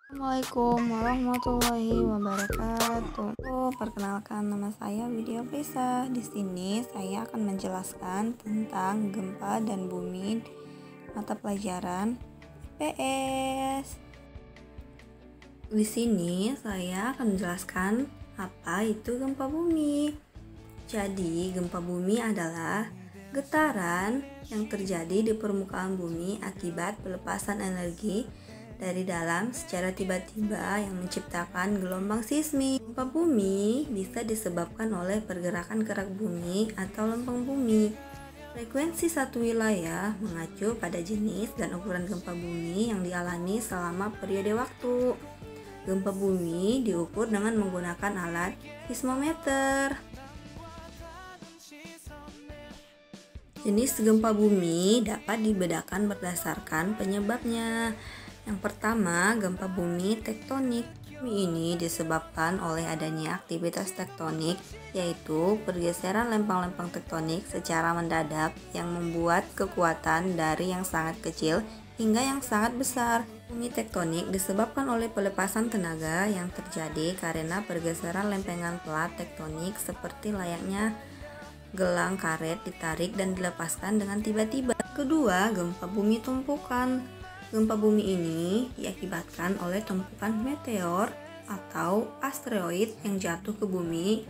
Assalamualaikum warahmatullahi wabarakatuh. Perkenalkan, nama saya Widya Prisa. Di sini saya akan menjelaskan tentang gempa dan bumi mata pelajaran IPS. Di sini saya akan menjelaskan apa itu gempa bumi. Jadi, gempa bumi adalah getaran yang terjadi di permukaan bumi akibat pelepasan energi dari dalam secara tiba-tiba yang menciptakan gelombang seismik. Gempa bumi bisa disebabkan oleh pergerakan kerak bumi atau lempeng bumi. Frekuensi satu wilayah mengacu pada jenis dan ukuran gempa bumi yang dialami selama periode waktu. Gempa bumi diukur dengan menggunakan alat seismometer. Jenis gempa bumi dapat dibedakan berdasarkan penyebabnya. Yang pertama, gempa bumi tektonik. Bumi ini disebabkan oleh adanya aktivitas tektonik, yaitu pergeseran lempeng-lempeng tektonik secara mendadak yang membuat kekuatan dari yang sangat kecil hingga yang sangat besar. Bumi tektonik disebabkan oleh pelepasan tenaga yang terjadi karena pergeseran lempengan plat tektonik seperti layaknya gelang karet ditarik dan dilepaskan dengan tiba-tiba. Kedua, gempa bumi tumpukan. Gempa bumi ini diakibatkan oleh tumpukan meteor atau asteroid yang jatuh ke bumi.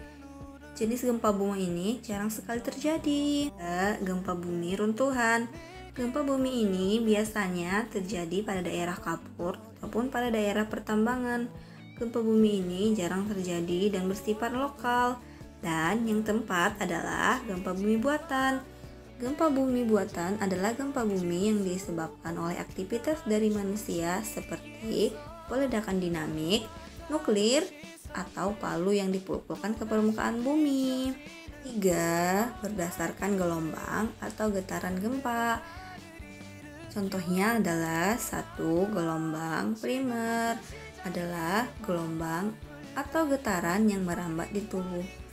Jenis gempa bumi ini jarang sekali terjadi. Gempa bumi runtuhan. Gempa bumi ini biasanya terjadi pada daerah kapur ataupun pada daerah pertambangan. Gempa bumi ini jarang terjadi dan bersifat lokal. Dan yang keempat adalah gempa bumi buatan. Gempa bumi buatan adalah gempa bumi yang disebabkan oleh aktivitas dari manusia seperti peledakan dinamik, nuklir, atau palu yang dipukulkan ke permukaan bumi. 3. Berdasarkan gelombang atau getaran gempa. Contohnya adalah 1. Gelombang primer adalah gelombang atau getaran yang merambat di tubuh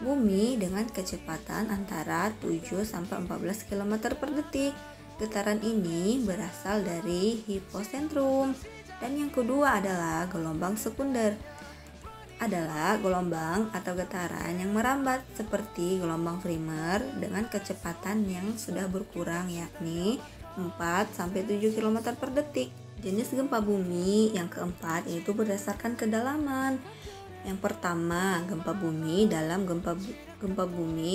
bumi dengan kecepatan antara 7-14 km per detik. Getaran ini berasal dari hiposentrum. Dan yang kedua adalah gelombang sekunder. Adalah gelombang atau getaran yang merambat seperti gelombang primer dengan kecepatan yang sudah berkurang, yakni 4-7 km per detik. Jenis gempa bumi yang keempat yaitu berdasarkan kedalaman. Yang pertama, gempa bumi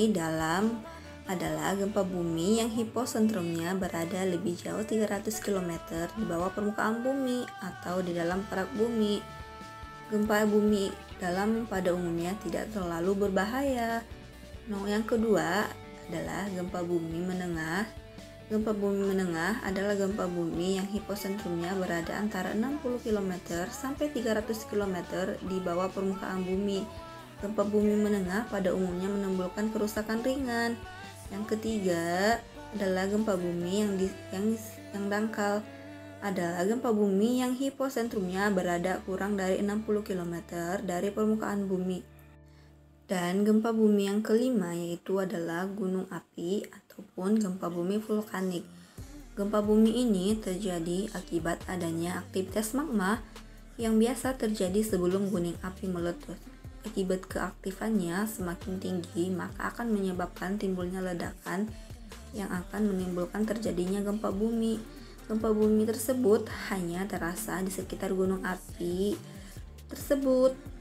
dalam adalah gempa bumi yang hiposentrumnya berada lebih jauh 300 km di bawah permukaan bumi atau di dalam kerak bumi. Gempa bumi dalam pada umumnya tidak terlalu berbahaya. Yang kedua adalah gempa bumi menengah. Gempa bumi menengah adalah gempa bumi yang hiposentrumnya berada antara 60 km sampai 300 km di bawah permukaan bumi. Gempa bumi menengah pada umumnya menimbulkan kerusakan ringan. Yang ketiga adalah gempa bumi yang dangkal. Adalah gempa bumi yang hiposentrumnya berada kurang dari 60 km dari permukaan bumi. Dan gempa bumi yang kelima yaitu adalah gunung api ataupun gempa bumi vulkanik. Gempa bumi ini terjadi akibat adanya aktivitas magma yang biasa terjadi sebelum gunung api meletus. Akibat keaktifannya semakin tinggi, maka akan menyebabkan timbulnya ledakan yang akan menimbulkan terjadinya gempa bumi. Gempa bumi tersebut hanya terasa di sekitar gunung api tersebut.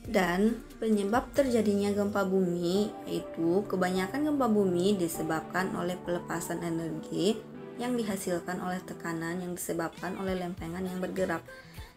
Dan penyebab terjadinya gempa bumi yaitu kebanyakan gempa bumi disebabkan oleh pelepasan energi yang dihasilkan oleh tekanan yang disebabkan oleh lempengan yang bergerak.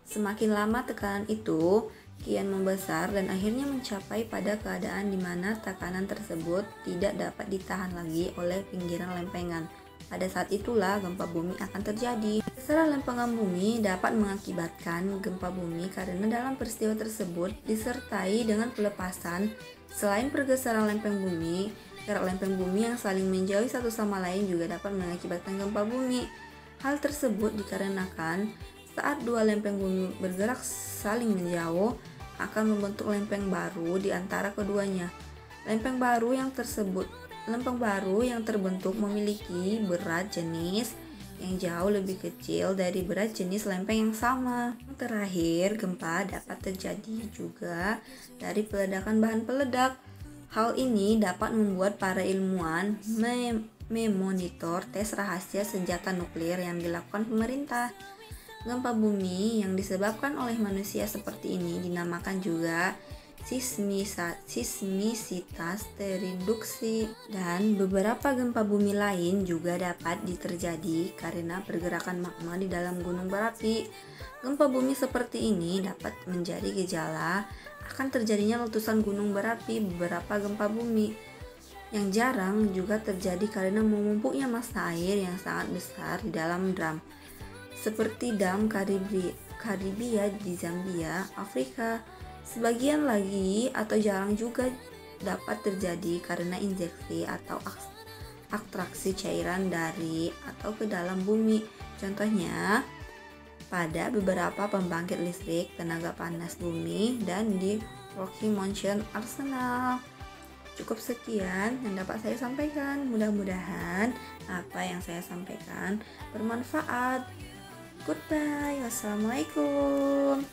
Semakin lama tekanan itu kian membesar dan akhirnya mencapai pada keadaan di mana tekanan tersebut tidak dapat ditahan lagi oleh pinggiran lempengan. Pada saat itulah gempa bumi akan terjadi. Pergeseran lempengan bumi dapat mengakibatkan gempa bumi karena dalam peristiwa tersebut disertai dengan pelepasan. Selain pergeseran lempeng bumi, kerak lempeng bumi yang saling menjauhi satu sama lain juga dapat mengakibatkan gempa bumi. Hal tersebut dikarenakan saat dua lempeng bumi bergerak saling menjauh akan membentuk lempeng baru di antara keduanya. Lempeng baru yang terbentuk memiliki berat jenis yang jauh lebih kecil dari berat jenis lempeng yang sama. Terakhir, gempa dapat terjadi juga dari peledakan bahan peledak. Hal ini dapat membuat para ilmuwan memonitor tes rahasia senjata nuklir yang dilakukan pemerintah. Gempa bumi yang disebabkan oleh manusia seperti ini dinamakan juga sismisitas tereduksi, dan beberapa gempa bumi lain juga dapat terjadi karena pergerakan magma di dalam gunung berapi. Gempa bumi seperti ini dapat menjadi gejala akan terjadinya letusan gunung berapi. Beberapa gempa bumi yang jarang juga terjadi karena menumpuknya massa air yang sangat besar di dalam dam, seperti dam Karibia di Zambia, Afrika. Sebagian lagi atau jarang juga dapat terjadi karena injeksi atau atraksi cairan dari atau ke dalam bumi. Contohnya, pada beberapa pembangkit listrik tenaga panas bumi dan di Rocky Mountain Arsenal. Cukup sekian yang dapat saya sampaikan. Mudah-mudahan apa yang saya sampaikan bermanfaat. Goodbye. Wassalamualaikum.